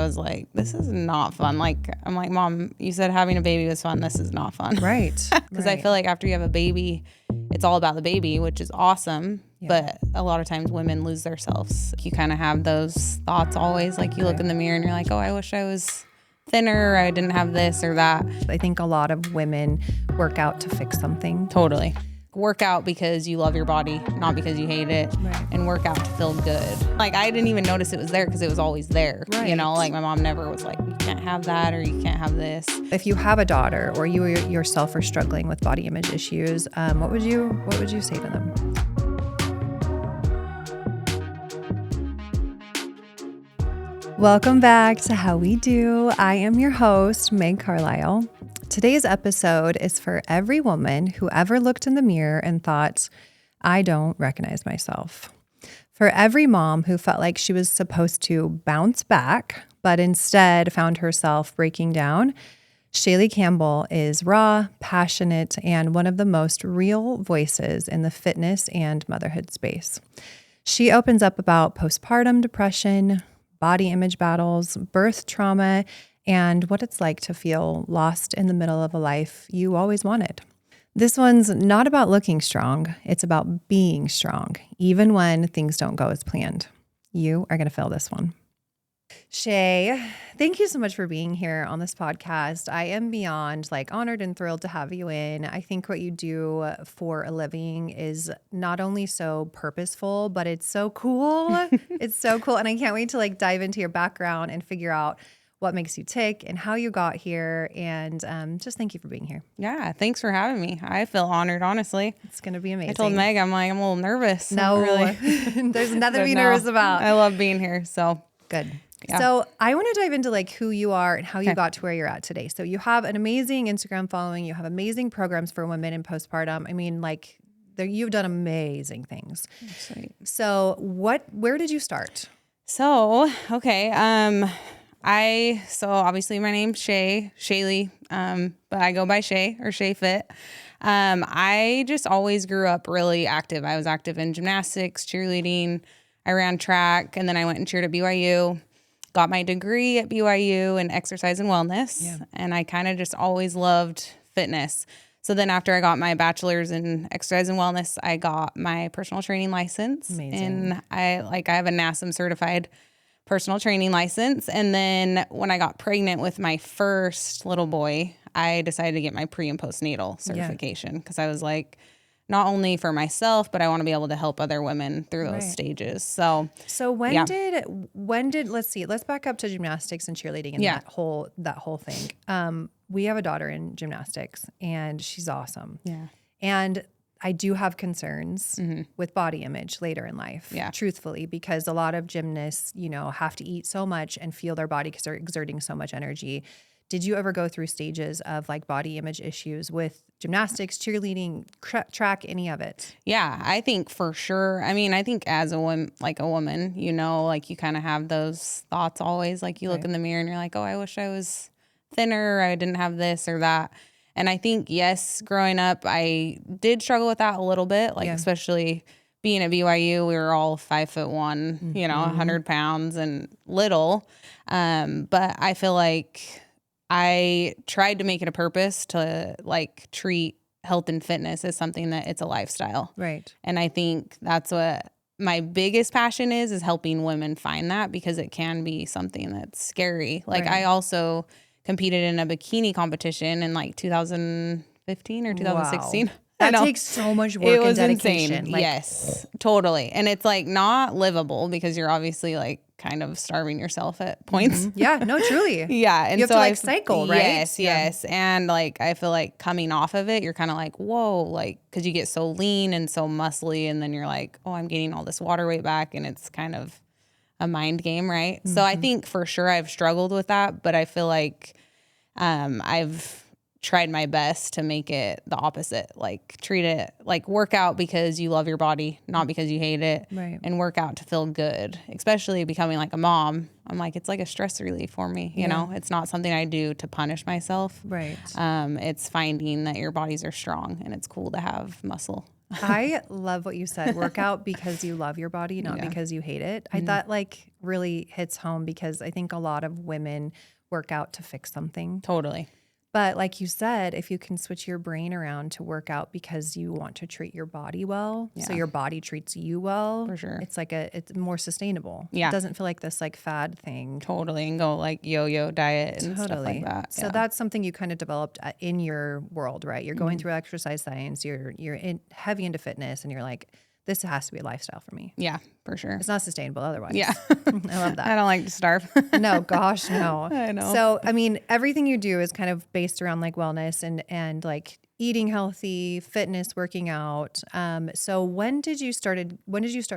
was like, this is not fun. Like, I'm like, Mom, you said having a baby was fun. This is not fun. Right. Because I feel like after you have a baby, it's all about the baby, which is awesome. Yeah. But a lot of times women lose themselves. You kind of have those thoughts always. Like you look in the mirror and you're like, oh, I wish I was thinner. Or I didn't have this or that. I think a lot of women work out to fix something. Totally. Work out because you love your body, not because you hate it. Right. And work out to feel good. Like I didn't even notice it was there because it was always there. Right. You know, like my mom never was like, you can't have that or you can't have this. If you have a daughter or you yourself are struggling with body image issues, what would you say to them? Welcome back to How We Do. I am your host, Meg Carlisle. Today's episode is for every woman who ever looked in the mirror and thought, I don't recognize myself. For every mom who felt like she was supposed to bounce back, but instead found herself breaking down. Shayli Campbell is raw, passionate, and one of the most real voices in the fitness and motherhood space. She opens up about postpartum depression, body image battles, birth trauma, and what it's like to feel lost in the middle of a life you always wanted. This one's not about looking strong. It's about being strong, even when things don't go as planned. You are going to feel this one. Shay, thank you so much for being here on this podcast. I am beyond honored and thrilled to have you in. I think what you do for a living is not only so purposeful, but it's so cool. It's so cool. And I can't wait to dive into your background and figure out what makes you tick and how you got here. And just thank you for being here. Yeah, thanks for having me. I feel honored, honestly. It's going to be amazing. I told Meg, I'm a little nervous. No, really. There's nothing to be nervous about. I love being here, so. Good. Yeah. So I want to dive into who you are and how you got to where you're at today. So you have an amazing Instagram following. You have amazing programs for women in postpartum. I mean, you've done amazing things. Sweet. So where did you start? So, okay. So obviously my name's Shayli, but I go by Shay or ShayFit. I just always grew up really active. I was active in gymnastics, cheerleading. I ran track, and then I went and cheered at BYU, got my degree at BYU in exercise and wellness. Yeah. And I kind of just always loved fitness. So then after I got my bachelor's in exercise and wellness, I got my personal training license. Amazing. And I have a NASM certified personal training license. And then when I got pregnant with my first little boy, I decided to get my pre and postnatal certification because I was like, not only for myself, but I want to be able to help other women through those stages. So when did let's back up to gymnastics and cheerleading and that whole thing. We have a daughter in gymnastics and she's awesome. Yeah. And I do have concerns with body image later in life, truthfully, because a lot of gymnasts, have to eat so much and feel their body because they're exerting so much energy. Did you ever go through stages of body image issues with gymnastics, cheerleading, track, any of it? Yeah, I think for sure. I mean, I think as a woman, you kind of have those thoughts always. You look in the mirror and you're like, oh, I wish I was thinner, or I didn't have this or that. And I think, yes, growing up, I did struggle with that a little bit, especially being at BYU, we were all 5'1", 100 pounds and little. But I feel like I tried to make it a purpose to treat health and fitness as something that it's a lifestyle. Right. And I think that's what my biggest passion is helping women find that, because it can be something that's scary. I also competed in a bikini competition in 2015 or 2016. Wow. That takes so much work and dedication. Insane. Yes, totally. And it's not livable because you're obviously kind of starving yourself at points. Mm-hmm. Yeah, no, truly. Yeah. And you have to cycle, right? Yes. And I feel coming off of it, you're kind of whoa, because you get so lean and so muscly, and then you're oh, I'm gaining all this water weight back, and it's kind of a mind game, right? Mm-hmm. So I think for sure I've struggled with that, but I feel I've tried my best to make it the opposite. Treat it work out because you love your body, not because you hate it. Right. And work out to feel good, especially becoming a mom. I'm it's a stress relief for me. You know, it's not something I do to punish myself. Right. It's finding that your bodies are strong and it's cool to have muscle. I love what you said. Work out because you love your body, not because you hate it. I thought like really hits home because I think a lot of women work out to fix something. Totally. But like you said, if you can switch your brain around to work out because you want to treat your body well, so your body treats you well, For sure. it's like it's more sustainable. Yeah. It doesn't feel like this like fad thing. Totally. And go like yo-yo diet and stuff like that. So that's something you kind of developed in your world, right? You're going through exercise science, you're heavy into fitness, and you're like, this has to be a lifestyle for me. Yeah, for sure. It's not sustainable otherwise. Yeah. I love that. I don't like to starve. No, gosh, no. I know. So, I mean, everything you do is kind of based around like wellness and like eating healthy, fitness, working out. So when did you start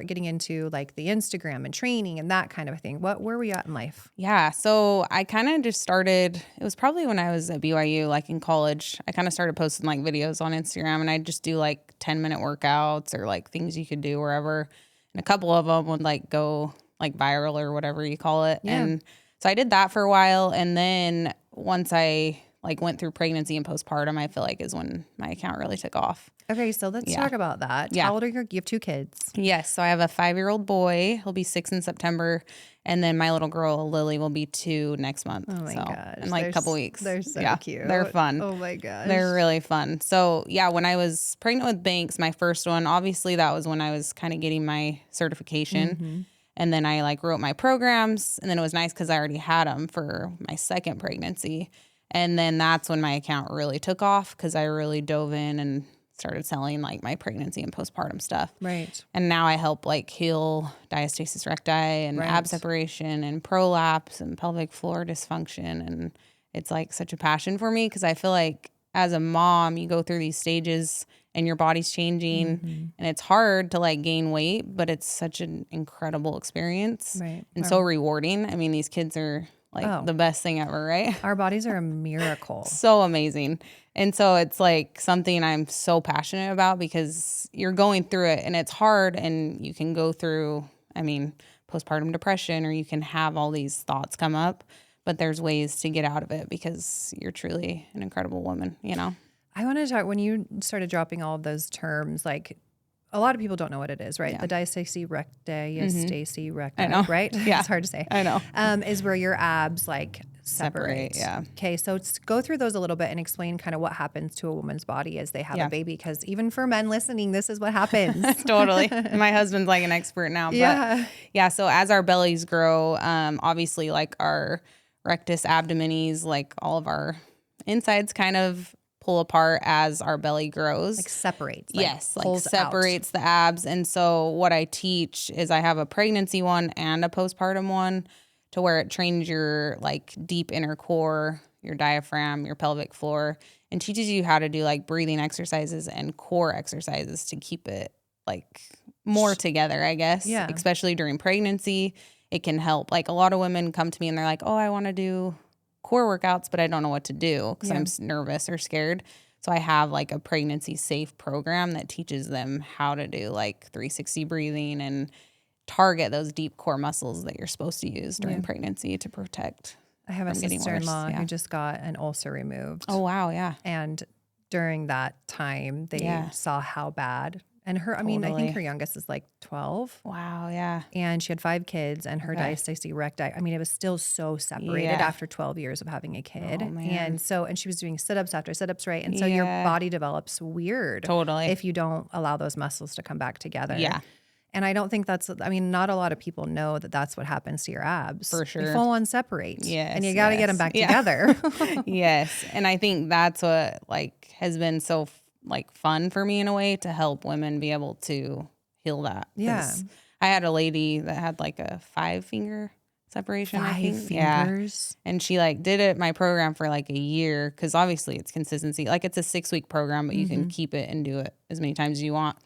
getting into like the Instagram and training and that kind of thing? Where were you at in life? Yeah. So I kind of just started, it was probably when I was at BYU, like in college, I kind of started posting like videos on Instagram, and I'd just do like 10-minute workouts or like things you could do wherever. And a couple of them would like go like viral or whatever you call it. Yeah. And so I did that for a while. And then once I like went through pregnancy and postpartum, I feel like is when my account really took off. Okay, so let's talk about that. Yeah. How old are you have 2 kids? Yes. So I have a 5-year-old boy. He'll be 6 in September. And then my little girl, Lily, will be 2 next month. Oh my gosh. In like a couple weeks. They're so cute. They're fun. Oh my gosh. They're really fun. So yeah, when I was pregnant with Banks, my first one, obviously that was when I was kind of getting my certification. And then I like wrote my programs, and then it was nice because I already had them for my second pregnancy. And then that's when my account really took off because I really dove in and started selling like my pregnancy and postpartum stuff. Right. And now I help like heal diastasis recti and ab separation and prolapse and pelvic floor dysfunction. And it's like such a passion for me because I feel like as a mom, you go through these stages and your body's changing and it's hard to like gain weight, but it's such an incredible experience and so rewarding. I mean, these kids are like the best thing ever, right? Our bodies are a miracle. So amazing. And so it's like something I'm so passionate about because you're going through it and it's hard, and you can go through, I mean, postpartum depression, or you can have all these thoughts come up, but there's ways to get out of it because you're truly an incredible woman, you know? I want to talk, when you started dropping all of those terms, like a lot of people don't know what it is, right? The diastasis recti, right? Yeah. It's hard to say. I know. Is where your abs like separate. Yeah. Okay, so go through those a little bit and explain kind of what happens to a woman's body as they have a baby, because even for men listening, this is what happens. Totally. My husband's like an expert now. But yeah, so as our bellies grow, obviously like our rectus abdominis, like all of our insides kind of pull apart as our belly grows. Like separates. Yes, like separates the abs. And so what I teach is I have a pregnancy one and a postpartum one, to where it trains your like deep inner core, your diaphragm, your pelvic floor, and teaches you how to do like breathing exercises and core exercises to keep it like more together, I guess. Yeah. Especially during pregnancy, it can help. Like a lot of women come to me and they're like, oh, I want to do core workouts, but I don't know what to do because I'm nervous or scared. So I have like a pregnancy safe program that teaches them how to do like 360 breathing and target those deep core muscles that you're supposed to use during pregnancy to protect. I have a sister-in-law who just got an ulcer removed. Oh, wow. Yeah. And during that time, they saw how bad. And her, I mean, I think her youngest is like 12. Wow. Yeah. And she had 5 kids, and her diastasis recti, I mean, it was still so separated after 12 years of having a kid. Oh, man. And she was doing sit-ups after sit-ups, right? And so your body develops weird. Totally. If you don't allow those muscles to come back together. Yeah. And I don't think not a lot of people know that that's what happens to your abs. For sure. They full on separate. Yes. And you got to get them back together. Yes. And I think that's what like has been so like fun for me in a way, to help women be able to heal that. Yeah. I had a lady that had like a 5-finger separation. 5 I think. fingers. Yeah. And she like did it, my program, for like a year, because obviously it's consistency. Like it's a 6-week program, but you can keep it and do it as many times as you want.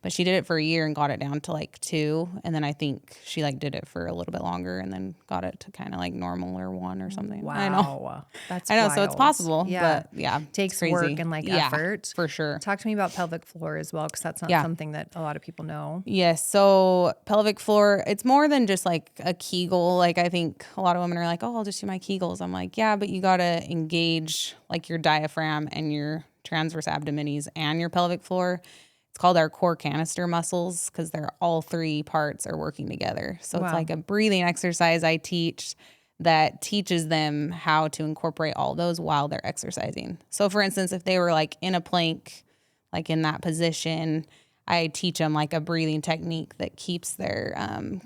But she did it for a year and got it down to like 2. And then I think she like did it for a little bit longer and then got it to kind of like normal or 1 or something. Wow. I know. That's I know. wild. So it's possible. Yeah. But yeah. Takes crazy. work and like effort. For sure. Talk to me about pelvic floor as well, because that's not something that a lot of people know. Yes. So pelvic floor, it's more than just like a Kegel. Like I think a lot of women are like, oh, I'll just do my Kegels. I'm like, yeah, but you got to engage like your diaphragm and your transverse abdominis and your pelvic floor. It's called our core canister muscles because they're all three parts are working together. So it's like a breathing exercise I teach that teaches them how to incorporate all those while they're exercising. So for instance, if they were like in a plank, like in that position, I teach them like a breathing technique that keeps their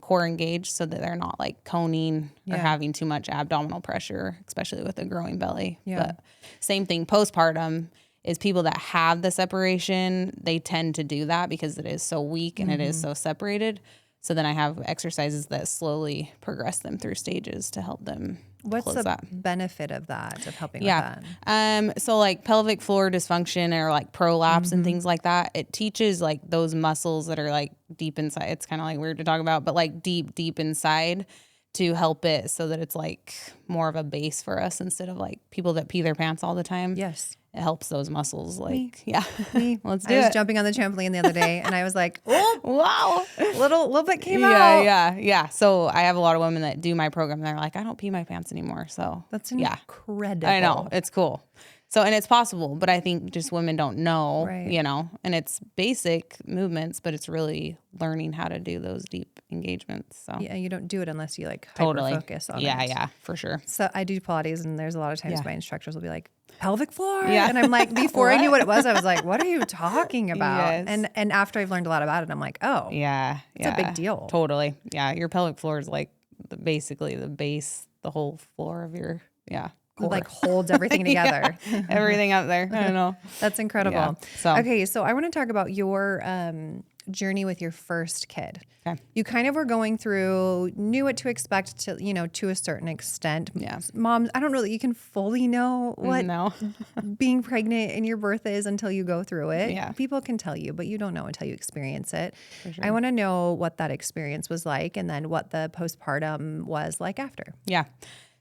core engaged so that they're not like coning or having too much abdominal pressure, especially with a growing belly. But same thing, postpartum is people that have the separation, they tend to do that because it is so weak and it is so separated. So then I have exercises that slowly progress them through stages to help them What's close the that. benefit of helping with that? So like pelvic floor dysfunction or like prolapse and things like that, it teaches like those muscles that are like deep inside. It's kind of like weird to talk about, but like deep inside to help it so that it's like more of a base for us instead of like people that pee their pants all the time. Yes. It helps those muscles like, Me. let's do I was it. jumping on the trampoline the other day and I was like, oh, Wow. little bit came out. Yeah. So I have a lot of women that do my program. And they're like, I don't pee my pants anymore. So That's incredible. I know. It's cool. So, and it's possible, but I think just women don't know, you know, and it's basic movements, but it's really learning how to do those deep engagements. So Yeah, you don't do it unless you like totally hyper focus on it. Yeah, for sure. So I do Pilates and there's a lot of times my instructors will be like, pelvic floor. Yeah. And I'm like, before I knew what it was, I was like, what are you talking about? Yes. And after I've learned a lot about it, I'm like, oh, it's a big deal. Totally. Yeah. Your pelvic floor is like basically the base, the whole floor of your, core. Like holds everything together. Everything up there. I don't know. That's incredible. Yeah. So okay, so I want to talk about your journey with your first kid. Okay. You kind of were going through, knew what to expect to a certain extent. Yeah. Moms, I don't know that you can fully know what No. being pregnant and your birth is until you go through it. Yeah. People can tell you, but you don't know until you experience it. For sure. I want to know what that experience was like and then what the postpartum was like after. Yeah.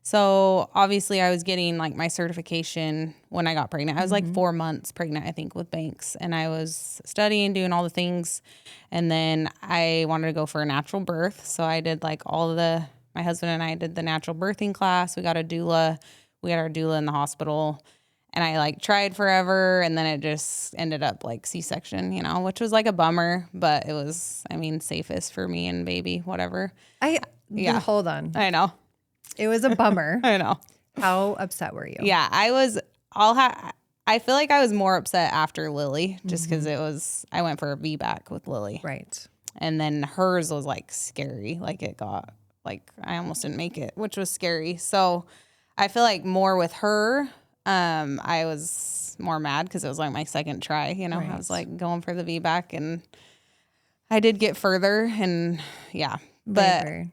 So obviously I was getting like my certification when I got pregnant. I was like 4 months pregnant, I think, with Banks, and I was studying, doing all the things. And then I wanted to go for a natural birth. So I did like my husband and I did the natural birthing class. We got a doula. We got our doula in the hospital, and I like tried forever. And then it just ended up like C-section, which was like a bummer, but it was, safest for me and baby, whatever. Hold on. I know. It was a bummer. I know. How upset were you? Yeah, I feel like I was more upset after Lily just because I went for a VBAC with Lily. Right. And then hers was like scary. Like it got, like I almost didn't make it, which was scary. So I feel like more with her, I was more mad because it was like my second try, Right. I was like going for the VBAC and I did get further and yeah. But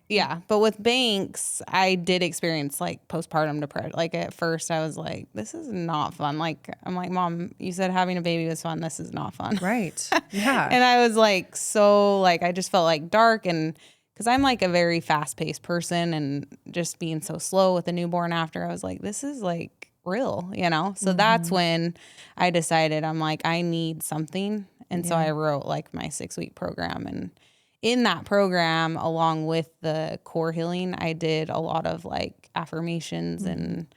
but with Banks, I did experience like postpartum depression. Like at first I was like, this is not fun. Like, I'm like, Mom, you said having a baby was fun. This is not fun. Right. Yeah. And I was like, I just felt like dark. And cause I'm like a very fast paced person and just being so slow with a newborn after, I was like, this is like real, So that's when I decided I'm like, I need something. And so I wrote like my 6-week program, and in that program, along with the core healing, I did a lot of like affirmations and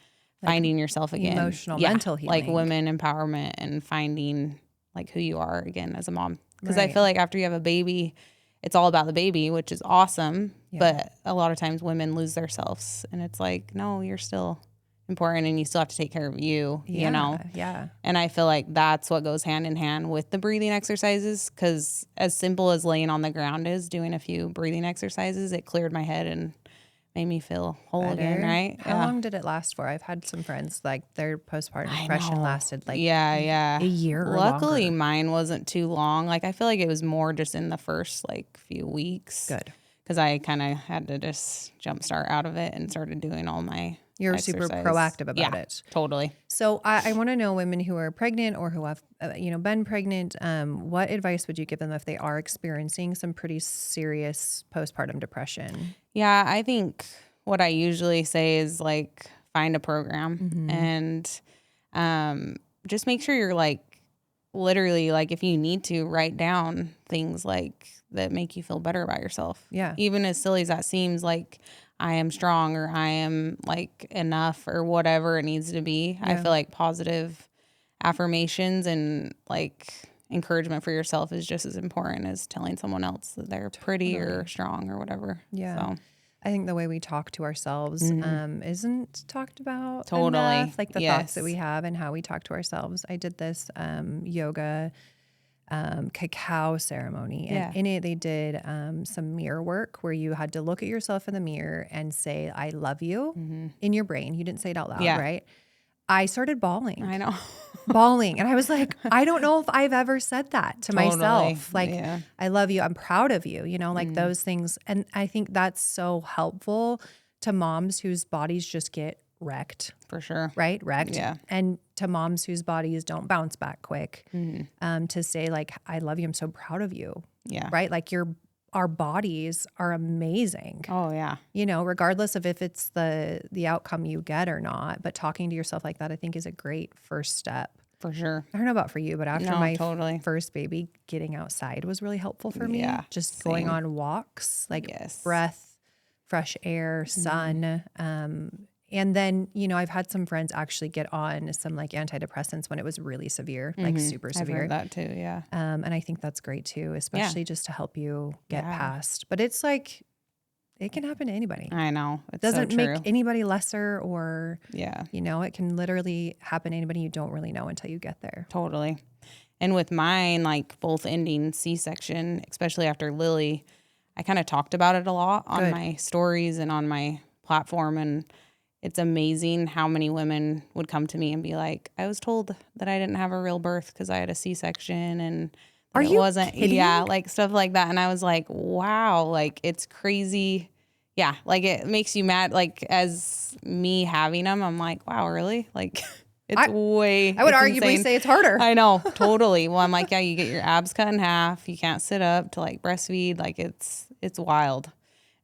finding yourself again. Emotional, mental healing. Like women empowerment and finding like who you are again as a mom. Because I feel like after you have a baby, it's all about the baby, which is awesome. Yeah. But a lot of times women lose themselves, and it's like, no, you're still important and you still have to take care of you, Yeah. And I feel like that's what goes hand in hand with the breathing exercises, because as simple as laying on the ground is, doing a few breathing exercises, it cleared my head and made me feel whole again, right? How long did it last for? I've had some friends like their postpartum depression lasted like a year or Luckily, longer. Mine wasn't too long. Like I feel like it was more just in the first like few weeks. Good. Because I kind of had to just jumpstart out of it and started doing all my You're exercise. super proactive about it. Totally. So I want to know women who are pregnant or who have, been pregnant. What advice would you give them if they are experiencing some pretty serious postpartum depression? Yeah, I think what I usually say is like find a program and just make sure you're like literally like if you need to write down things like that make you feel better about yourself. Yeah. Even as silly as that seems, like I am strong or I am like enough or whatever it needs to be. Yeah. I feel like positive affirmations and like encouragement for yourself is just as important as telling someone else that they're pretty or strong or whatever. Yeah. So. I think the way we talk to ourselves isn't talked about Totally. enough, like the thoughts that we have and how we talk to ourselves. I did this yoga cacao ceremony, and in it they did some mirror work where you had to look at yourself in the mirror and say, I love you in your brain. You didn't say it out loud, right? I started bawling. I know. Bawling. And I was like, I don't know if I've ever said that to myself. Like, I love you. I'm proud of you, you know, like those things. And I think that's so helpful to moms whose bodies just get wrecked. For sure. Right? Wrecked. Yeah. And to moms whose bodies don't bounce back quick, to say like, I love you. I'm so proud of you. Yeah. Right? Like our bodies are amazing. Oh yeah. You know, regardless of if it's the outcome you get or not, but talking to yourself like that, I think is a great first step. For sure. I don't know about for you, but after my totally. first baby, getting outside was really helpful for me. Yeah, Just going on walks, like breath, fresh air, sun. And then, you know, I've had some friends actually get on some like antidepressants when it was really severe, like super severe. I've heard that too, yeah. And I think that's great too, especially just to help you get past. But it's like, it can happen to anybody. I know. It doesn't make anybody lesser or, yeah, you know, it can literally happen to anybody you don't really know until you get there. Totally. And with mine, like both ending C-section, especially after Lily, I kind of talked about it a lot on my stories and on my platform. And it's amazing how many women would come to me and be like, I was told that I didn't have a real birth because I had a C-section and it wasn't, kidding? like stuff like that. And I was like, wow, like it's crazy. Yeah. Like it makes you mad. Like as me having them, I'm like, wow, really? Like it's I would arguably say it's harder. I know. Totally. Well, I'm like, yeah, you get your abs cut in half. You can't sit up to like breastfeed. Like it's wild.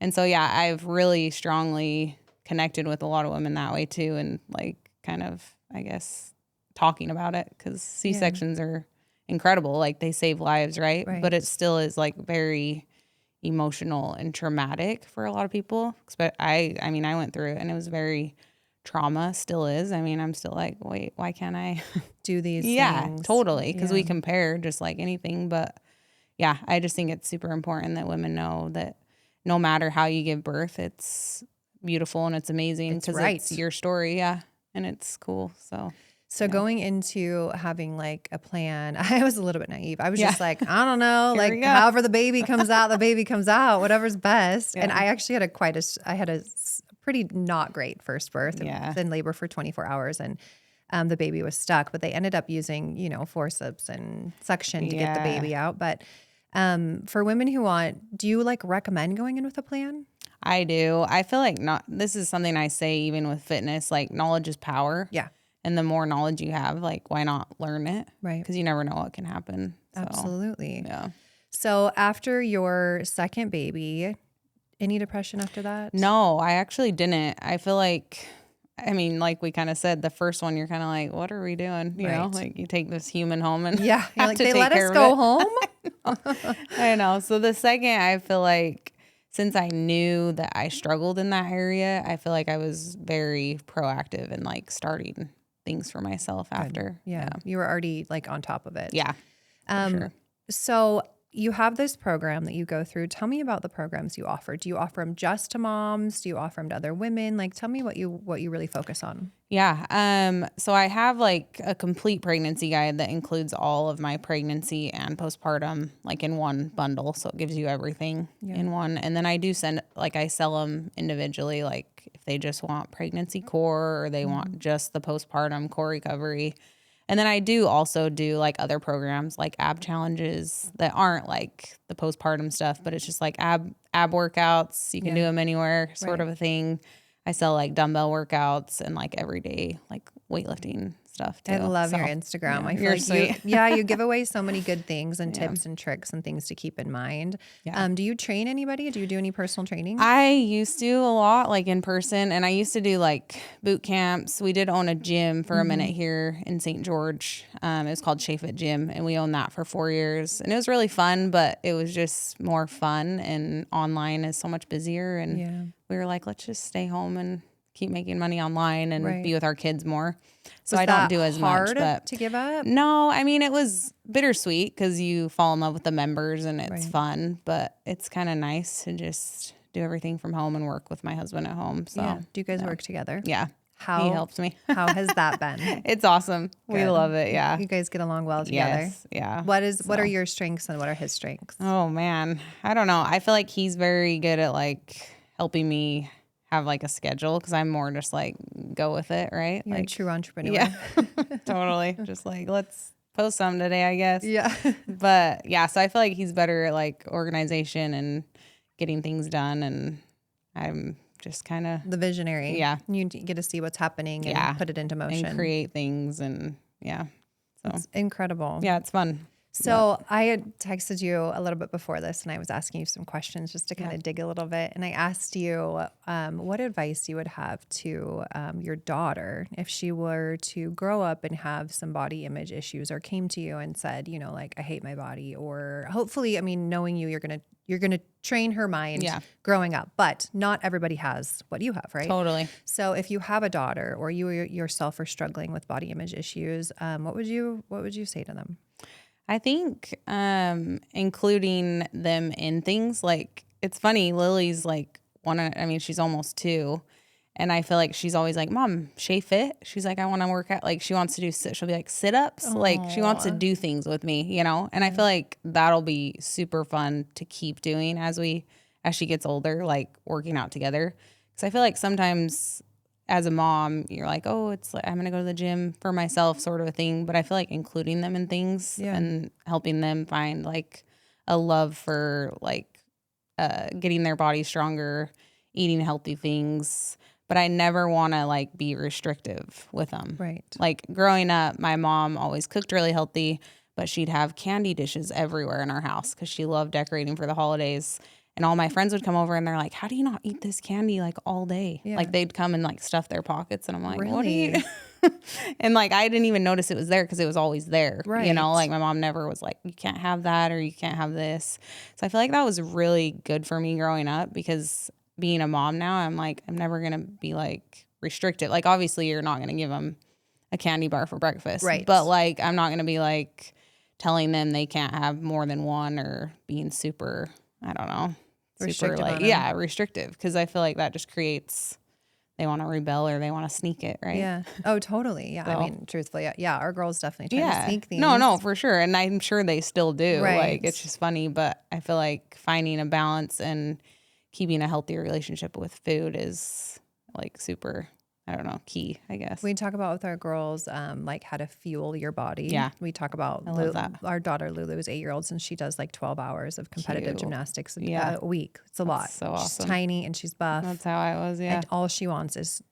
And so, yeah, I've really strongly connected with a lot of women that way too. And like kind of, I guess, talking about it because C-sections are incredible. Like they save lives, right? But it still is like very emotional and traumatic for a lot of people. But I mean, I went through it and it was very trauma, still is. I mean, I'm still like, wait, why can't I do these things? Yeah, totally. Because we compare just like anything. But yeah, I just think it's super important that women know that no matter how you give birth, it's beautiful and it's amazing because it's your story. Yeah. And it's cool. So going into having like a plan, I was a little bit naive. I was just like, I don't know, like however the baby comes out, the baby comes out, whatever's best. And I actually had I had a pretty not great first birth. I was in labor for 24 hours and the baby was stuck, but they ended up using, you know, forceps and suction to get the baby out. But for women who do you like recommend going in with a plan? I do. I feel like this is something I say even with fitness, like knowledge is power. Yeah. And the more knowledge you have, like, why not learn it? Right. Because you never know what can happen. So, absolutely. Yeah. So after your second baby, any depression after that? No, I actually didn't. I feel like, I mean, like we kind of said, the first one, you're kind of like, what are we doing? You know, like you take this human home and you're have like, to they take let care us of go it. home. I know. So the second, I feel like, since I knew that I struggled in that area, I feel like I was very proactive in like starting things for myself after. Yeah. You were already like on top of it. Yeah. Sure. So you have this program that you go through. Tell me about the programs you offer. Do you offer them just to moms? Do you offer them to other women? Like, tell me what you really focus on. Yeah. So I have like a complete pregnancy guide that includes all of my pregnancy and postpartum like in one bundle. So it gives you everything in one. And then I do I sell them individually. Like if they just want pregnancy core or they want just the postpartum core recovery. And then I do also do like other programs like ab challenges that aren't like the postpartum stuff, but it's just like ab workouts. You can do them anywhere sort of a thing. I sell like dumbbell workouts and like everyday like weightlifting stuff too. I love your Instagram. Yeah, I feel like you give away so many good things and tips and tricks and things to keep in mind. Yeah. Do you train anybody? Do you do any personal training? I used to a lot like in person, and I used to do like boot camps. We did own a gym for a minute here in St. George. It was called ShayFit Gym, and we owned that for 4 years, and it was really fun, but it was just more fun, and online is so much busier, and we were like, let's just stay home and keep making money online and be with our kids more. So Was I don't that do as hard much. But to give up? no, I mean, it was bittersweet because you fall in love with the members and it's fun, but it's kind of nice to just do everything from home and work with my husband at home. So Do you guys work together? Yeah. How, he helps me. How has that been? It's awesome. We love it. Yeah. You guys get along well together? Yes. Yeah. What are your strengths and what are his strengths? Oh man. I don't know. I feel like he's very good at like helping me have like a schedule because I'm more just like go with it, right? You're like a true entrepreneur. Yeah. Totally. Just like let's post some today, I guess. Yeah. But yeah, so I feel like he's better at like organization and getting things done, and I'm just kind of the visionary. Yeah. You get to see what's happening and put it into motion. And create things and So it's incredible. Yeah, it's fun. So I had texted you a little bit before this and I was asking you some questions just to kind of dig a little bit. And I asked you what advice you would have to your daughter if she were to grow up and have some body image issues or came to you and said, you know, like, I hate my body, or hopefully, I mean, knowing you, you're going to train her mind growing up, but not everybody has what you have, right? Totally. So if you have a daughter or you yourself are struggling with body image issues, what would you say to them? I think including them in things, like, it's funny, Lily's like she's almost 2, and I feel like she's always like, Mom, ShayFit. She's like, I want to work out. Like, she wants to do, she'll be like sit-ups. Aww. Like, she wants to do things with me, you know? And I feel like that'll be super fun to keep doing as she gets older, like working out together. Because I feel like sometimes as a mom, you're like, oh, it's like I'm going to go to the gym for myself sort of a thing. But I feel like including them in things and helping them find like a love for like getting their body stronger, eating healthy things. But I never want to like be restrictive with them. Right. Like growing up, my mom always cooked really healthy, but she'd have candy dishes everywhere in our house because she loved decorating for the holidays. And all my friends would come over and they're like, how do you not eat this candy like all day? Yeah. Like they'd come and like stuff their pockets. And I'm like, really? What do you And like, I didn't even notice it was there because it was always there. Right. You know, like my mom never was like, you can't have that or you can't have this. So I feel like that was really good for me growing up because being a mom now, I'm like, I'm never going to be like restricted. Like, obviously you're not going to give them a candy bar for breakfast. Right. But like, I'm not going to be like telling them they can't have more than one or being super, I don't know, super like, restrictive. Cause I feel like that just creates, they want to rebel or they want to sneak it. Right. Yeah. Oh, totally. Yeah. So, I mean, truthfully, yeah. Our girls definitely try to sneak things. No, for sure. And I'm sure they still do. Right. Like, it's just funny, but I feel like finding a balance and keeping a healthy relationship with food is like super, I don't know, key, I guess. We talk about with our girls, like how to fuel your body. Yeah. We talk about our daughter Lulu is 8-year-old and she does like 12 hours of competitive gymnastics a week. It's a lot. So awesome. She's tiny and she's buff. That's how I was. Yeah. And all she wants is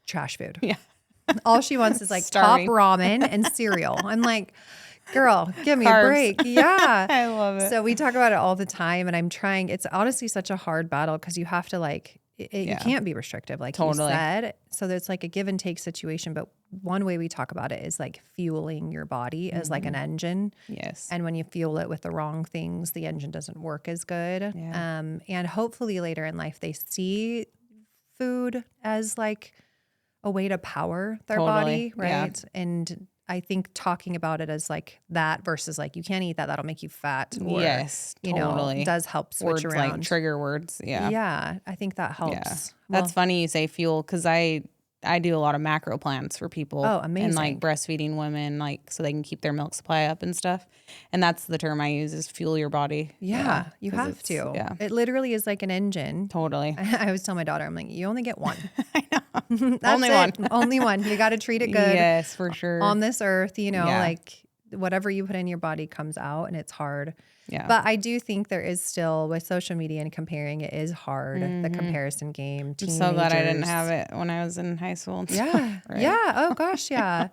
trash food. Yeah. All she wants is like top ramen and cereal. I'm like, girl, give me a break. Yeah. I love it. So we talk about it all the time and I'm trying, it's honestly such a hard battle because you have to like, you can't be restrictive like you said. So there's like a give and take situation. But one way we talk about it is like fueling your body as like an engine. Yes. And when you fuel it with the wrong things, the engine doesn't work as good. Yeah. And hopefully later in life, they see food as like a way to power their body. Right. Yeah. And I think talking about it as like that versus like, you can't eat that, that'll make you fat. Or, you know, does help switch words, around. Like trigger words. Yeah. Yeah. I think that helps. Yeah. That's funny you say fuel because I do a lot of macro plans for people. Oh, amazing. And like breastfeeding women, like so they can keep their milk supply up and stuff. And that's the term I use is fuel your body. Yeah, you have to. Yeah. It literally is like an engine. Totally. I always tell my daughter, I'm like, you only get one. I know. That's only one. Only one. You got to treat it good. Yes, for sure. On this earth, you know, like whatever you put in your body comes out and it's hard. Yeah. But I do think there is still, with social media and comparing, it is hard, the comparison game. I'm so glad I didn't have it when I was in high school. Yeah. Right? Yeah. Oh, gosh. Yeah.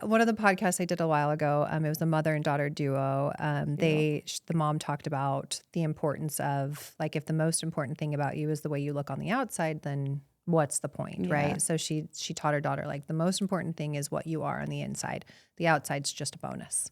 One of the podcasts I did a while ago, it was a mother and daughter duo. The mom talked about the importance of, like, if the most important thing about you is the way you look on the outside, then what's the point, right? So she taught her daughter, like, the most important thing is what you are on the inside. The outside's just a bonus.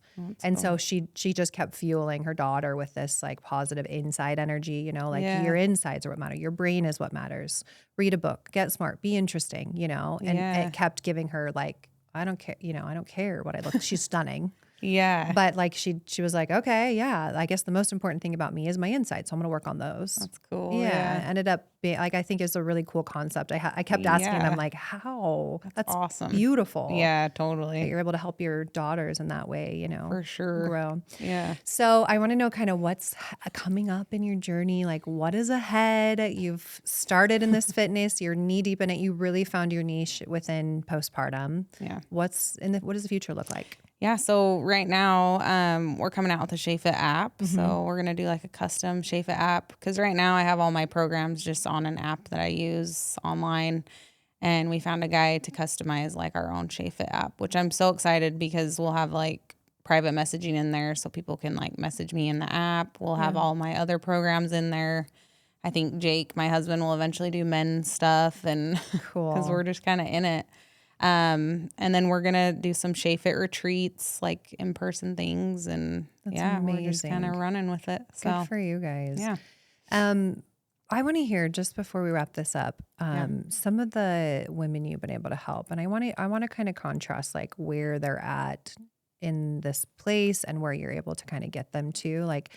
So she just kept fueling her daughter with this like positive inside energy, you know, like your insides are what matter. Your brain is what matters. Read a book, get smart, be interesting, you know, and it kept giving her like, I don't care, you know, I don't care what I look. She's stunning. Yeah. But like she was like, okay, yeah, I guess the most important thing about me is my inside. So I'm going to work on those. That's cool. Yeah. It ended up being like, I think it's a really cool concept. I kept asking them like, how? That's awesome. Beautiful. Yeah, totally. That you're able to help your daughters in that way, you know, for sure. Grow. Yeah. So I want to know kind of what's coming up in your journey. Like, what is ahead? You've started in this fitness, you're knee deep in it. You really found your niche within postpartum. Yeah. What does the future look like? Yeah, so right now we're coming out with a ShayFit app. So we're going to do like a custom ShayFit app because right now I have all my programs just on an app that I use online. And we found a guy to customize like our own ShayFit app, which I'm so excited because we'll have like private messaging in there so people can like message me in the app. We'll have all my other programs in there. I think Jake, my husband, will eventually do men's stuff and Cool. because we're just kind of in it. And then we're going to do some ShayFit retreats, like in-person things. And we're just kind of running with it. So good for you guys. Yeah. I want to hear just before we wrap this up, some of the women you've been able to help. And I want to kind of contrast like where they're at in this place and where you're able to kind of get them to, like,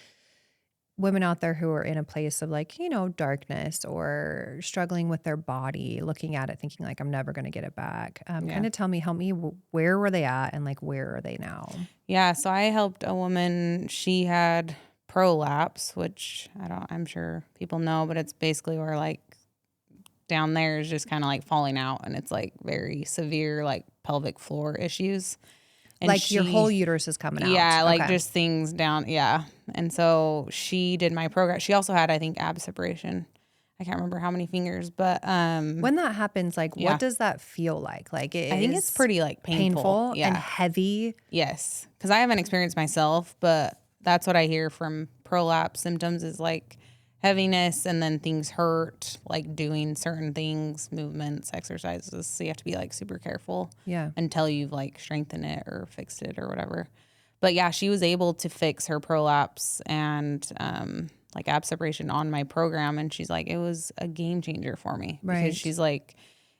women out there who are in a place of like, you know, darkness or struggling with their body, looking at it, thinking like, I'm never going to get it back. Kind of help me, where were they at and like, where are they now? Yeah. So I helped a woman, she had prolapse, which I'm sure people know, but it's basically where like down there is just kind of like falling out and it's like very severe, like pelvic floor issues. And like your whole uterus is coming out. Yeah, like just things down. Yeah. And so she did my program. She also had, I think, ab separation. I can't remember how many fingers, but when that happens, like what does that feel like? Like I think it's pretty like painful and heavy. Yes. Because I haven't experienced myself, but that's what I hear from prolapse symptoms is like heaviness and then things hurt, like doing certain things, movements, exercises. So you have to be like super careful until you've like strengthened it or fixed it or whatever. But yeah, she was able to fix her prolapse and like ab separation on my program. And she's like, it was a game changer for me. Right. Because she's like,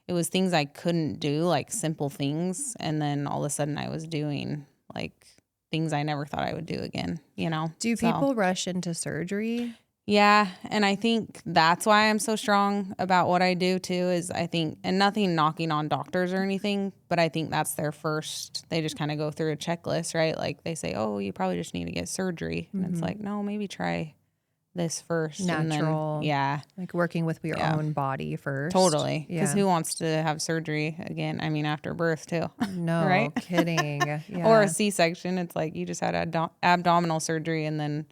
it was things I couldn't do, like simple things. And then all of a sudden I was doing like things I never thought I would do again, you know? Do people rush into surgery? Yeah. And I think that's why I'm so strong about what I do too, is I think, and nothing knocking on doctors or anything, but I think that's their first, they just kind of go through a checklist, right? Like they say, oh, you probably just need to get surgery. And it's like, no, maybe try this first. Natural. And then, like working with your own body first. Totally. Because who wants to have surgery again? I mean, after birth too. No, right? Kidding. Or a C-section. It's like you just had abdominal surgery and then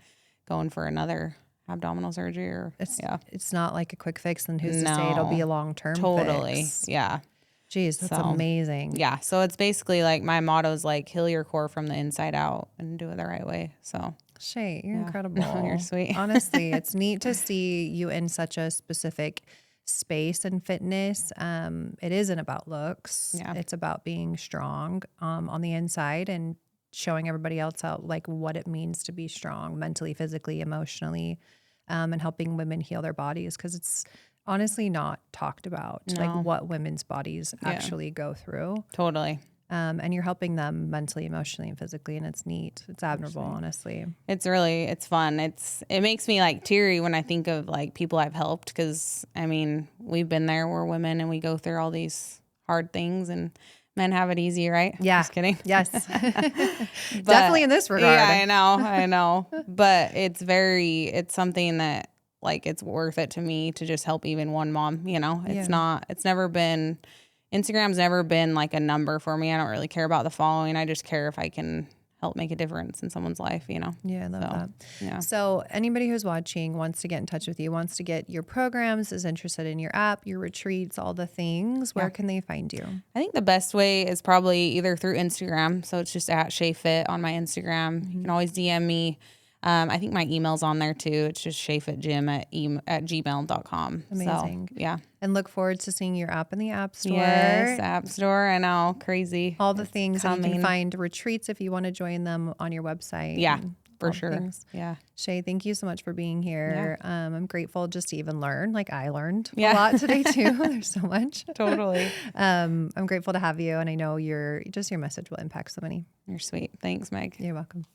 going for another abdominal surgery or it's not like a quick fix, and who's to say it'll be a long-term fix. Yeah. Geez, that's amazing. Yeah. So it's basically like my motto is like heal your core from the inside out and do it the right way. So Shay, you're incredible. No, you're sweet. Honestly, it's neat to see you in such a specific space and fitness. It isn't about looks. Yeah. It's about being strong on the inside and showing everybody else out like what it means to be strong mentally, physically, emotionally, and helping women heal their bodies, because it's honestly not talked about, like what women's bodies actually go through. Totally. And you're helping them mentally, emotionally, and physically, and it's neat. It's admirable, honestly. It's fun. It makes me like teary when I think of like people I've helped, because I mean, we've been there, we're women and we go through all these hard things, and men have it easy, right? Yeah. Just kidding. Yes. Definitely in this regard. Yeah, I know. But it's something that like, it's worth it to me to just help even one mom, you know? Instagram's never been like a number for me. I don't really care about the following. I just care if I can help make a difference in someone's life, you know? Yeah, I love that. Yeah. So anybody who's watching wants to get in touch with you, wants to get your programs, is interested in your app, your retreats, all the things, where can they find you? I think the best way is probably either through Instagram. So it's just at ShayFit on my Instagram. You can always DM me. I think my email's on there too. It's just shayfitgym@gmail.com. Amazing. So, yeah. And look forward to seeing your app in the App Store. Yes, App Store. I know, crazy. All the things. And you can coming. find retreats if you want to join them on your website. Yeah, and for all the sure. things. Yeah. Shay, thank you so much for being here. I'm grateful just to even learn. Like I learned a Yeah. lot today too. There's so much. Totally. I'm grateful to have you. And I know your message will impact so many. You're sweet. Thanks, Meg. You're welcome.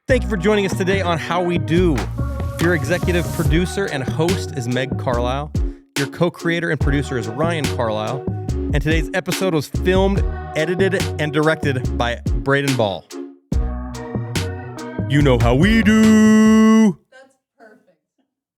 Thank you for joining us today on How We Do. Your executive producer and host is Meg Carlisle. Your co-creator and producer is Ryan Carlisle. And today's episode was filmed, edited, and directed by Braden Ball. You know how we do.